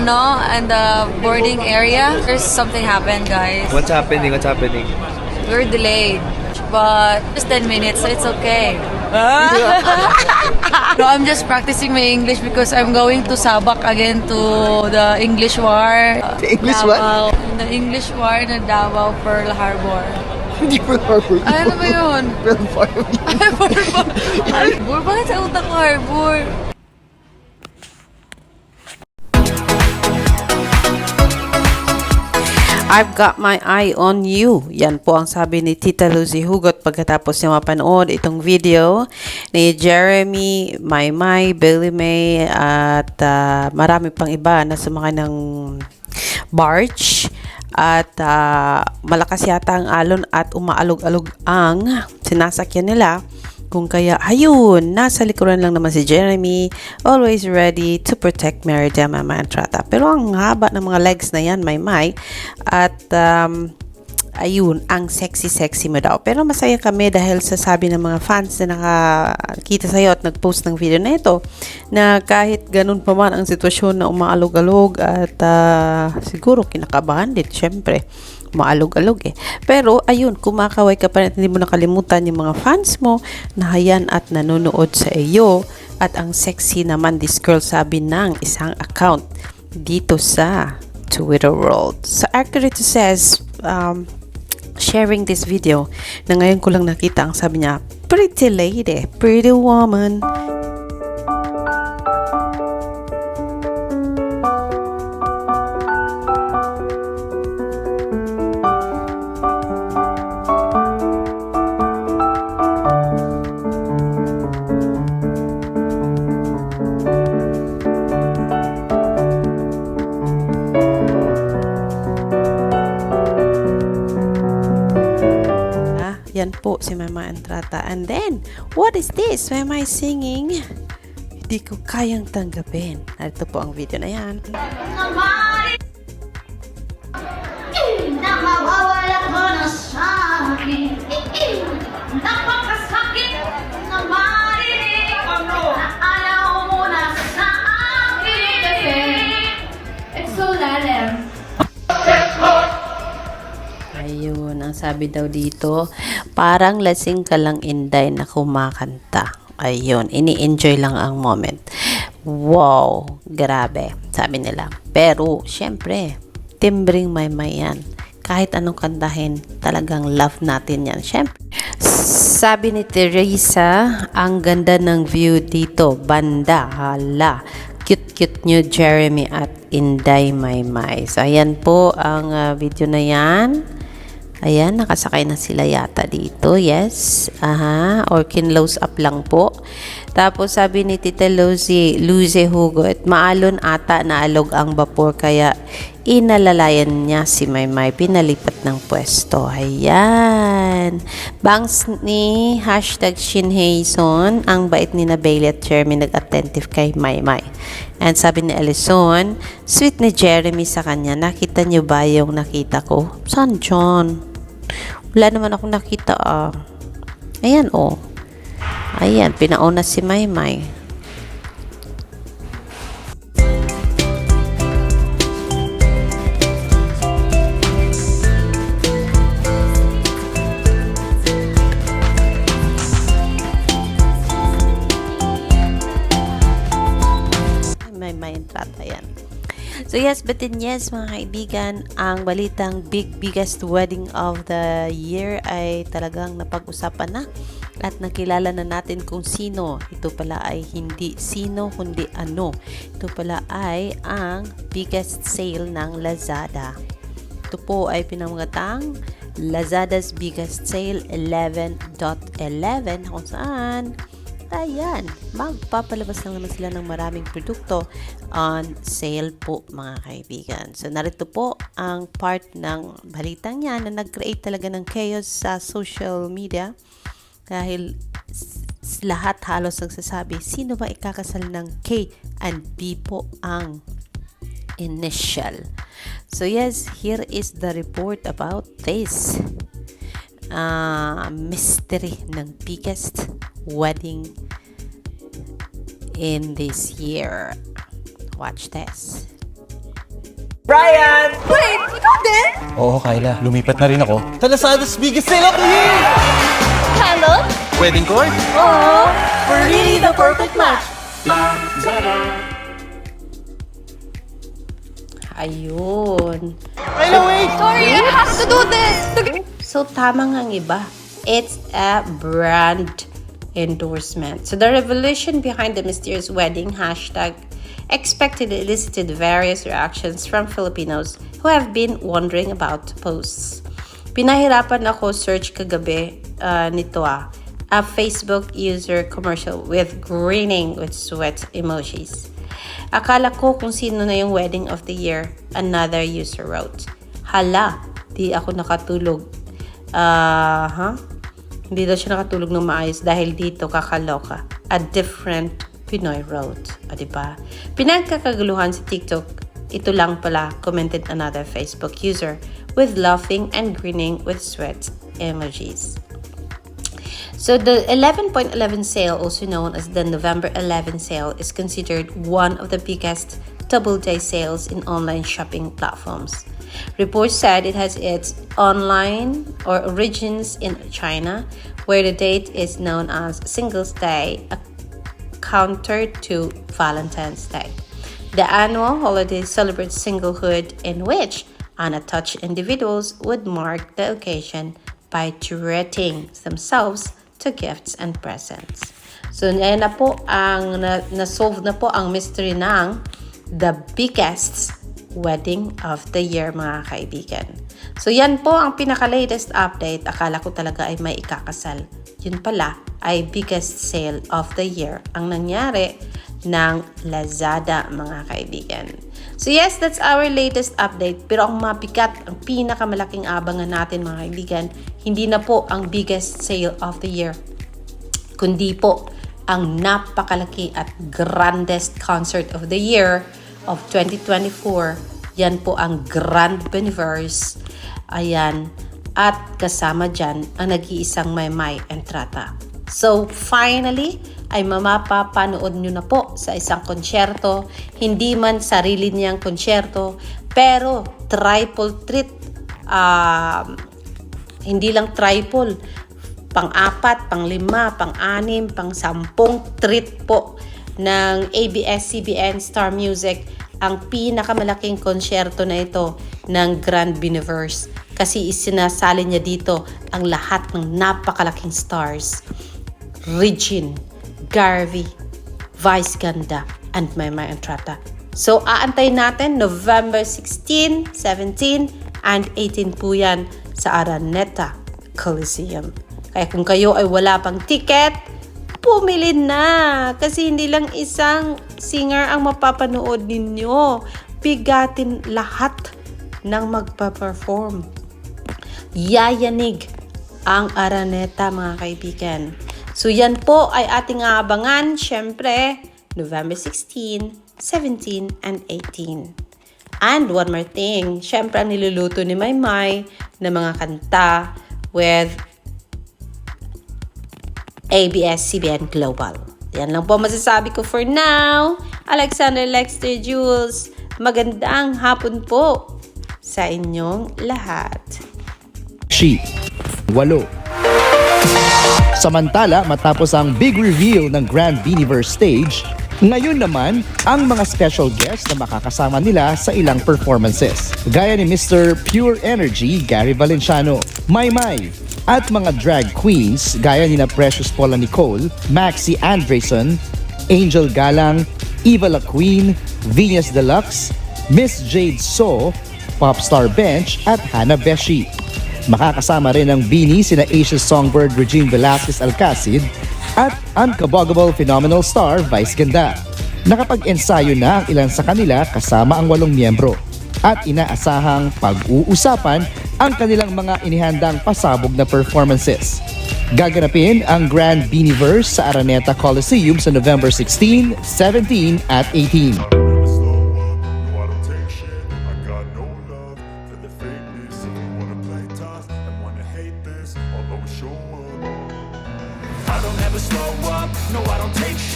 and the boarding area. There's something happened, guys. What's happening? What's happening? We're delayed, but just 10 minutes, so it's okay. No, I'm just practicing my English because I'm going to Sabak again to the English War. The English what? Davao. The English War na Davao Pearl Harbor. Hindi Pearl Harbor. Ay, ano ba yun? Pearl Harbor. Harbor? Bakit sa utak ko Harbor? I've got my eye on you. Yan po ang sabi ni Tita Lucy Hugot pagkatapos niya mapanood itong video ni Jeremy, Maymay, Billy May at marami pang iba na sumakay ng barge at malakas yata ang alon at umaalog-alog ang sinasakyan nila. Kung kaya, ayun, nasa likuran lang naman si Jeremy, always ready to protect Meridia Mamantrata. Pero ang haba ng mga legs na yan, Maymay, at ayun, ang sexy mo daw. Pero masaya kami dahil sa sabi ng mga fans na nakakita sa'yo at nag-post ng video na ito, na kahit ganun pa man ang sitwasyon na umaalog-alog at siguro kinakabahan din, syempre. Maalog-alog eh. Pero ayun, kumakaway ka pa rin at hindi mo nakalimutan yung mga fans mo na hayan at nanonood sa iyo. At ang sexy naman this girl, sabi ng isang account dito sa Twitter world. So Archerito says, sharing this video na ngayon ko lang nakita, ang sabi niya, pretty lady, pretty woman. Yan po si Mama Entrata. And then, what is this? Why am I singing? Hindi ko kayang tanggapin. Ito po ang video na yan. Na mawawala ko na sa akin. Napakasakit na marinig na ayaw mo na sa akin. Kasi it's so lalim. Ayun, ang sabi daw dito, parang lasing ka lang, Inday, na kumakanta. Ayun, ini-enjoy lang ang moment. Wow, grabe, sabi nila. Pero, syempre, timbring Maymay yan. Kahit anong kantahin, talagang love natin yan. Syempre, sabi ni Teresa, ang ganda ng view dito. Banda, hala. Cute nyo, Jeremy at Inday Maymay. So, ayan po ang video na yan. Ayan, nakasakay na sila yata dito. Yes. Aha. Or kinlose up lang po. Tapos sabi ni Tita Lucy Hugot, maalon ata na alog ang vapor kaya inalalayan niya si Maymay. Pinalipat ng pwesto. Ayan. Bangs ni #Shinhayson, ang bait ni na Bailey at Jeremy nag-attentive kay Maymay. And sabi ni Alison, sweet ni Jeremy sa kanya. Nakita niyo ba yung nakita ko? Saan John? Wala naman akong nakita Ayan Ayan, pinauna si Maymay. Maymay Entrata yan. So yes, but then yes mga kaibigan, ang balitang biggest wedding of the year ay talagang napag-usapan na at nakilala na natin kung sino. Ito pala ay hindi sino kundi ano. Ito pala ay ang biggest sale ng Lazada. Ito po ay pinamagatang Lazada's biggest sale 11.11 kung saan ayan, magpapalabas lang naman sila ng maraming produkto on sale po mga kaibigan. So narito po ang part ng balitang yan na nag-create talaga ng chaos sa social media dahil lahat halos nagsasabi, sino ba ikakasal ng K and B po ang initial. So yes, here is the report about this mystery ng biggest wedding in this year. Watch this. Brian! Wait, ikaw din? Oo, Kyla. Lumipat na rin ako. Sa Lazada's biggest sale of the year! Hello? Wedding cord? Oh, we're really the perfect match. Ayun. Kyla, wait! Sorry, I have to do this. So, tama nga ang iba. It's a brand endorsement. So, the revelation behind the mysterious wedding hashtag expected elicited various reactions from Filipinos who have been wondering about the posts. Pinahirapan ako search kagabi nito a Facebook user commercial with grinning with sweat emojis. Akala ko kung sino na yung wedding of the year, another user wrote. Hala, di ako nakatulog. Hindi daw siya nakatulog ng maayos dahil dito kakaloka. A different Pinoy wrote. O diba? Pinagkakaguluhan sa TikTok, ito lang pala, commented another Facebook user with laughing and grinning with sweat emojis. So the 11.11 sale, also known as the November 11 sale, is considered one of the biggest double-day sales in online shopping platforms. Reports said it has its online or origins in China, where the date is known as Singles Day, a counter to Valentine's Day. The annual holiday celebrates singlehood, in which unattached individuals would mark the occasion by treating themselves to gifts and presents. So, ayan na po ang na-solve na po ang mystery ng the biggest wedding of the year, mga kaibigan. So, yan po ang pinaka-latest update. Akala ko talaga ay may ikakasal. Yun pala ay biggest sale of the year ang nangyari ng Lazada, mga kaibigan. So yes, that's our latest update. Pero ang mabigat, ang pinakamalaking abangan natin, mga kaibigan, hindi na po ang biggest sale of the year, kundi po ang napakalaki at grandest concert of the year of 2024. Yan po ang Grand Biniverse. Ayan. At kasama dyan ang nag-iisang Maymay Entrata. So, finally, ay mapapanood nyo na po sa isang konsyerto. Hindi man sarili niyang konsyerto, pero triple treat. Hindi lang triple. Pang-4, pang-5, pang-6, pang-10 treat po ng ABS-CBN Star Music ang pinakamalaking konsyerto na ito ng Grand Biniverse. Kasi isinasali niya dito ang lahat ng napakalaking stars. Regine, Garvey, Vice Ganda, and Maymay Entrata. So, aantay natin November 16, 17, and 18 po yan sa Araneta Coliseum. Kaya kung kayo ay wala pang ticket, pumili na. Kasi hindi lang isang singer ang mapapanood ninyo. Bigatin lahat ng magpa-perform. Yayanig ang Araneta, mga kaibigan. So yan po ay ating aabangan, syempre, November 16, 17, and 18. And one more thing, syempre ang niluluto ni Maymay na mga kanta with ABS-CBN Global. Yan lang po masasabi ko for now. Alexander Lexter Jules, magandang hapon po sa inyong lahat. 8. Samantala, matapos ang big reveal ng Grand Biniverse stage, ngayon naman ang mga special guests na makakasama nila sa ilang performances. Gaya ni Mr. Pure Energy, Gary Valenciano, Maymay, at mga drag queens gaya ni na Precious Paula Nicole, Maxi Andresen, Angel Galang, Eva La Queen, Venus Deluxe, Miss Jade So, Popstar Bench, at Hannah Beshi. Makakasama rin ang Beanie sina Asia's songbird Regine Velasquez Alcacid at unkaboggable phenomenal star Vice Ganda. Nakapag-ensayo na ang ilan sa kanila kasama ang 8 miyembro at inaasahang pag-uusapan ang kanilang mga inihandang pasabog na performances. Gaganapin ang Grand Biniverse sa Araneta Coliseum sa November 16, 17 at 18.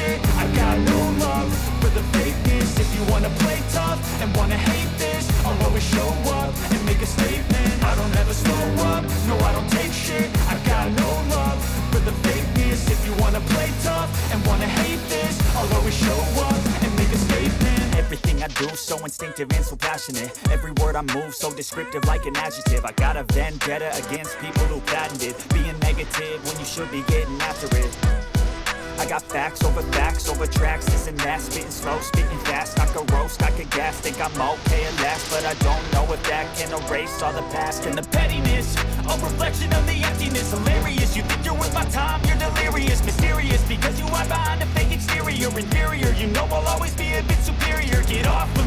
I got no love for the fakeness. If you wanna play tough and wanna hate this, I'll I'll always show up and make a statement. Everything I do so instinctive and so passionate. Every word I move so descriptive like an adjective. I got a vendetta against people who patented being negative when you should be getting after it. I got facts over tracks, this and that. Spitting slow, spitting fast, I could roast, I could gas. Think I'm okay at last, but I don't know if that can erase all the past. And the pettiness, a reflection of the emptiness. Hilarious, you think you're worth my time, you're delirious. Mysterious, because you hide behind a fake exterior. Inferior, you know I'll always be a bit superior. Get off of me.